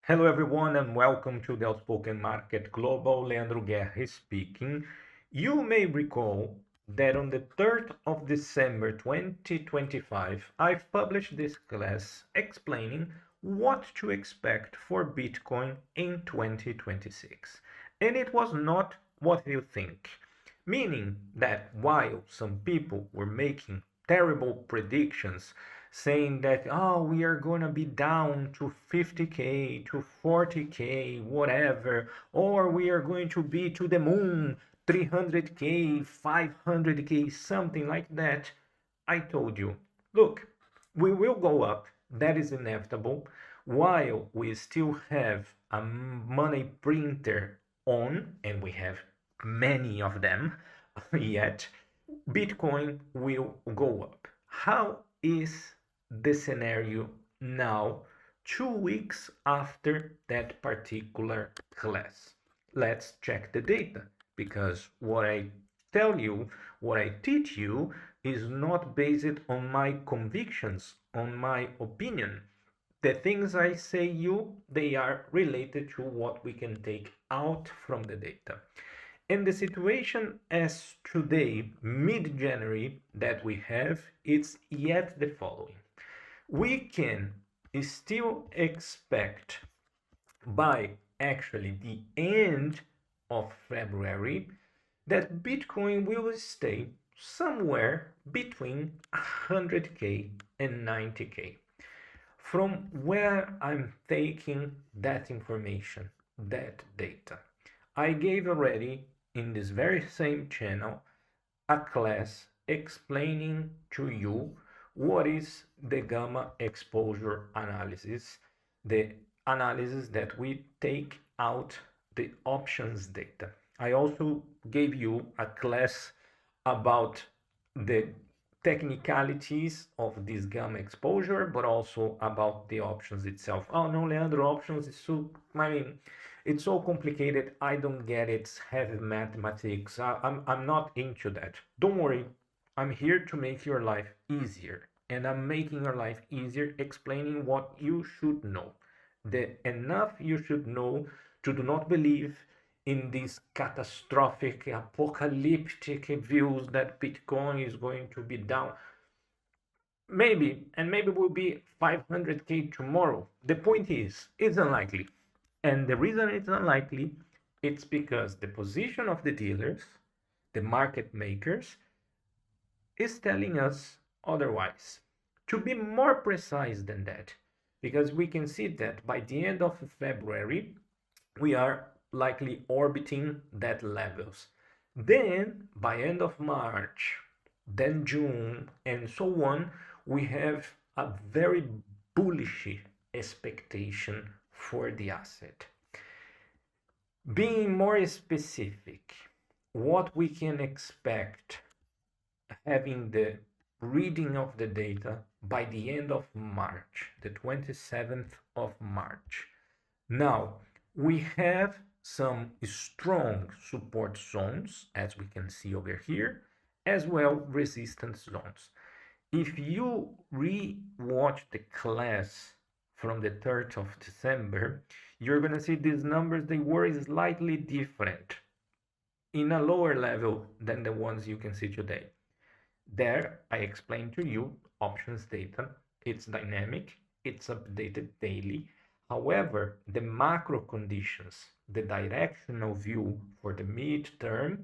Hello everyone and welcome to the Outspoken Market Global. Leandro Guerra speaking. You may recall that on the 3rd of December 2025, I've published this class explaining what to expect for Bitcoin in 2026. And it was not what you think. Meaning that while some people were making terrible predictions saying that, oh, we are going to be down to 50K, to 40K, whatever, or we are going to be to the moon, 300K, 500K, something like that. I told you, look, we will go up, that is inevitable, while we still have a money printer on, and we have many of them yet, Bitcoin will go up. How is the scenario now, 2 weeks after that particular class? Let's check the data, because what I tell you, what I teach you, is not based on my convictions, on my opinion. The things I say you, they are related to what we can take out from the data. And the situation as today, mid-January, that we have, it's yet the following. We can still expect by actually the end of February that Bitcoin will stay somewhere between 100K and 90K. From where I'm taking that information, that data, I gave already in this very same channel a class explaining to you what is the gamma exposure analysis, the analysis that we take out the options data. I also gave you a class about the technicalities of this gamma exposure, but also about the options itself. Oh no, Leandro, options is so, it's so complicated. I don't get it. It's heavy mathematics. I'm not into that. Don't worry. I'm here to make your life easier. And I'm making your life easier explaining what you should know. The enough you should know to do not believe in these catastrophic, apocalyptic views that Bitcoin is going to be down. Maybe, and maybe will be 500K tomorrow. The point is, it's unlikely. And the reason it's unlikely, it's because the position of the dealers, the market makers, is telling us otherwise. To be more precise than that, because we can see that by the end of February, we are likely orbiting that levels. Then by end of March, then June, and so on, we have a very bullish expectation for the asset. Being more specific, what we can expect having the reading of the data by the end of March, the 27th of March. Now, we have some strong support zones, as we can see over here, as well resistance zones. If you re-watch the class from the 3rd of December, you're going to see these numbers, they were slightly different in a lower level than the ones you can see today. There, I explained to you options data. It's dynamic, it's updated daily. However, the macro conditions, the directional view for the midterm,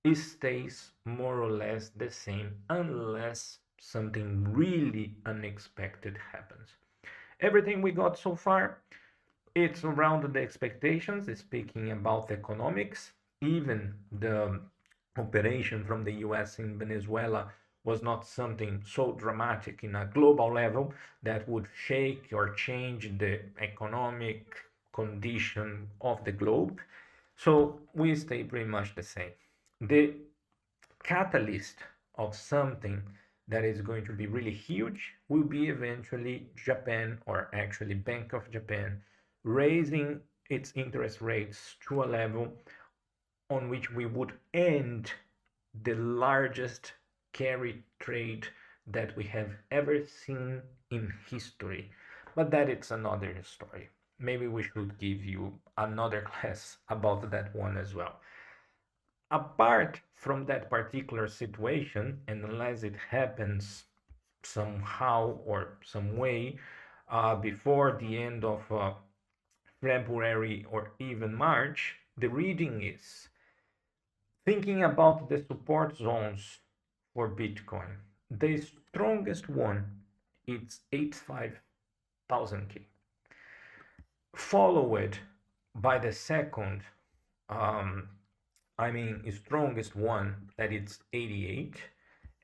it stays more or less the same unless something really unexpected happens. Everything we got so far, it's around the expectations, speaking about economics. Even the operation from the US in Venezuela was not something so dramatic in a global level that would shake or change the economic condition of the globe. So we stay pretty much the same. The catalyst of something that is going to be really huge will be eventually Japan, or actually Bank of Japan, raising its interest rates to a level on which we would end the largest carry trade that we have ever seen in history. But that it's another story. maybe we should give you another class about that one as well. Apart from that particular situation, and unless it happens somehow or some way before the end of February or even March, the reading is thinking about the support zones for Bitcoin. The strongest one is 85,000K, followed by the second, um, strongest one that it's 88,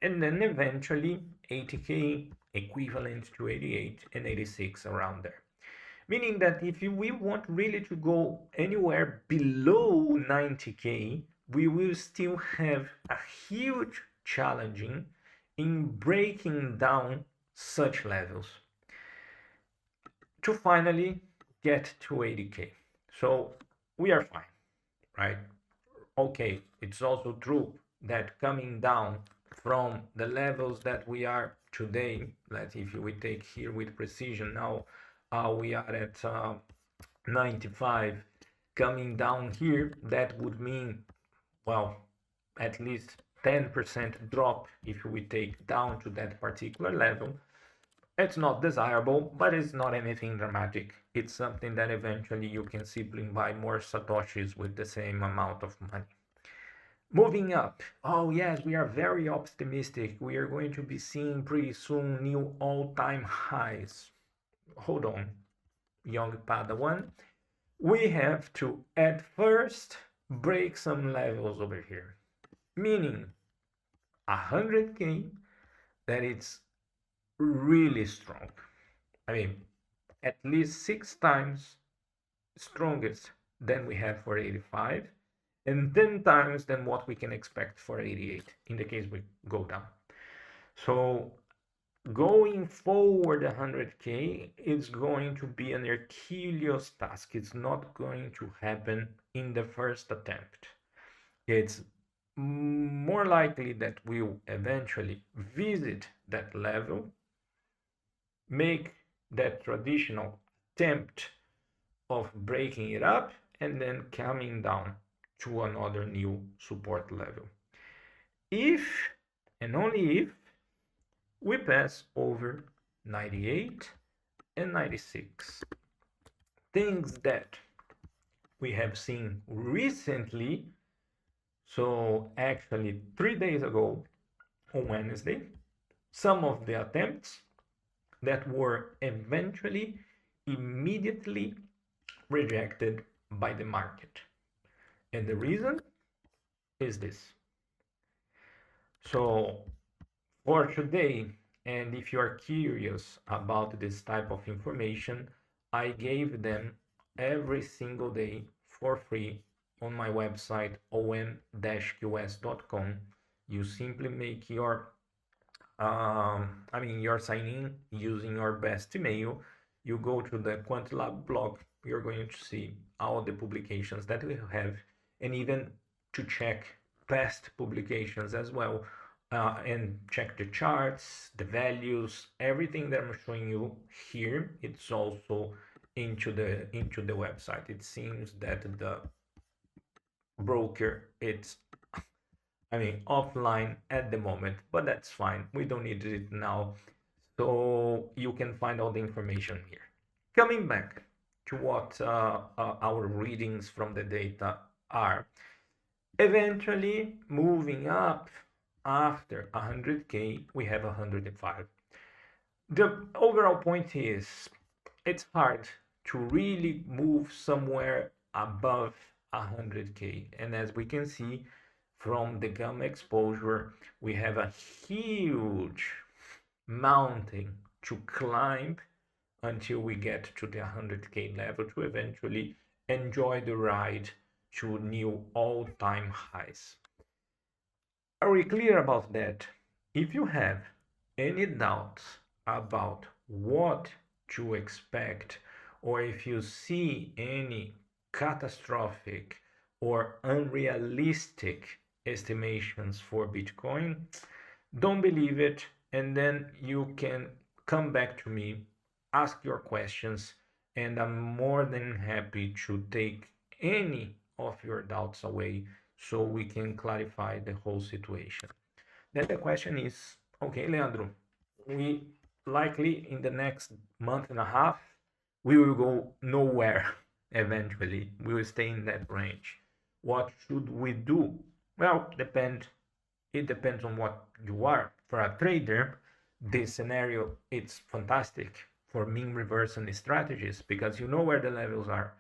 and then eventually 80K equivalent to 88 and 86 around there. Meaning that if we want really to go anywhere below 90K, we will still have a huge challenging in breaking down such levels to finally get to 80K. So we are fine, right? Okay, it's also true that coming down from the levels that we are today, that if we take here with precision now, we are at 95, coming down here, that would mean, well, at least 10% drop if we take down to that particular level. It's not desirable, but it's not anything dramatic. It's something that eventually you can simply buy more Satoshis with the same amount of money. Moving up. Oh, yes, we are very optimistic. We are going to be seeing pretty soon new all-time highs. Hold on, young Padawan. We have to, at first, break some levels over here. Meaning, 100K, that it's really strong. I mean, at least 6 times strongest than we have for 85 and 10 times than what we can expect for 88 in the case we go down. So going forward 100K is going to be an Herculean task. It's not going to happen in the first attempt. It's more likely that we'll eventually visit that level, make that traditional attempt of breaking it up, and then coming down to another new support level. If and only if we pass over 98 and 96. Things that we have seen recently, so actually 3 days ago on Wednesday, some of the attempts that were eventually immediately rejected by the market. And the reason is this. So for today, and if you are curious about this type of information, I gave them every single day for free on my website om-qs.com. You simply make your your sign in using your best email. You go to the QuantLab blog, you're going to see all the publications that we have, and even to check past publications as well, and check the charts, the values, everything that I'm showing you here. It's also into the website. It seems that the broker it's offline at the moment, but that's fine. We don't need it now. So you can find all the information here. Coming back to what our readings from the data are. Eventually moving up after 100K, we have 105. The overall point is it's hard to really move somewhere above 100K. And as we can see from the gamma exposure, we have a huge mountain to climb until we get to the 100K level to eventually enjoy the ride to new all-time highs. Are we clear about that? If you have any doubts about what to expect, or if you see any catastrophic or unrealistic estimations for Bitcoin, don't believe it, and then you can come back to me, ask your questions, and I'm more than happy to take any of your doubts away so we can clarify the whole situation. Then the question is, okay, Leandro, we likely in the next month and a half, we will go nowhere eventually. We will stay in that range. What should we do? Well, it depends on what you are. For a trader, this scenario it's fantastic for mean reversing strategies because you know where the levels are.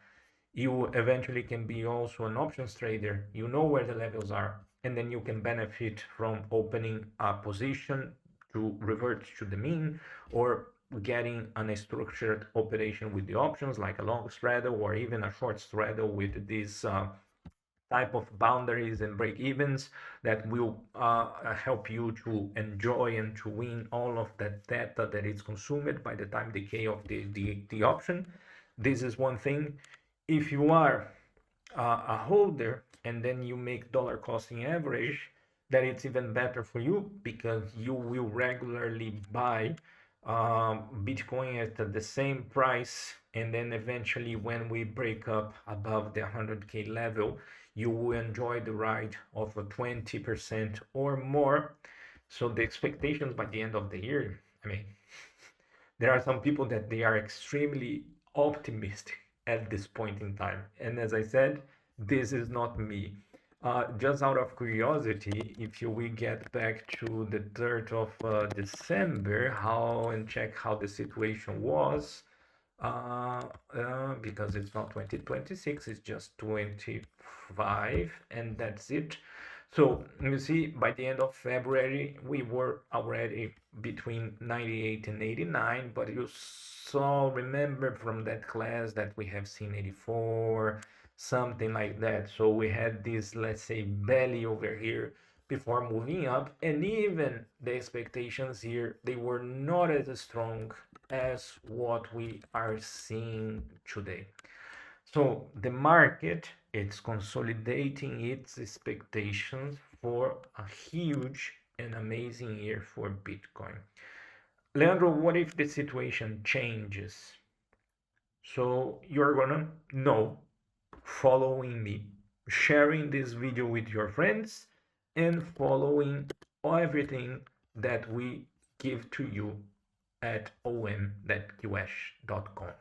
You eventually can be also an options trader. You know where the levels are, and then you can benefit from opening a position to revert to the mean or getting an structured operation with the options like a long straddle or even a short straddle with these type of boundaries and break evens that will help you to enjoy and to win all of that data that is consumed by the time decay of the option. This is one thing. If you are a holder and then you make dollar costing average, that it's even better for you because you will regularly buy Bitcoin at the same price, and then eventually when we break up above the 100K level, you will enjoy the ride of a 20% or more. So the expectations by the end of the year, I mean, there are some people that they are extremely optimistic at this point in time. And as I said, this is not me. Just out of curiosity, if you we get back to the 3rd of December, how and check how the situation was, because it's not 2026, it's just 25, and that's it. So you see, by the end of February, we were already between 98 and 89, but you saw, remember from that class that we have seen 84, something like that. So we had this, let's say, belly over here before moving up, and even the expectations here, they were not as strong as what we are seeing today. So the market it's consolidating its expectations for a huge and amazing year for Bitcoin. Leandro, what if the situation changes? So you're gonna know following me, sharing this video with your friends, and following everything that we give to you at om.qs.com.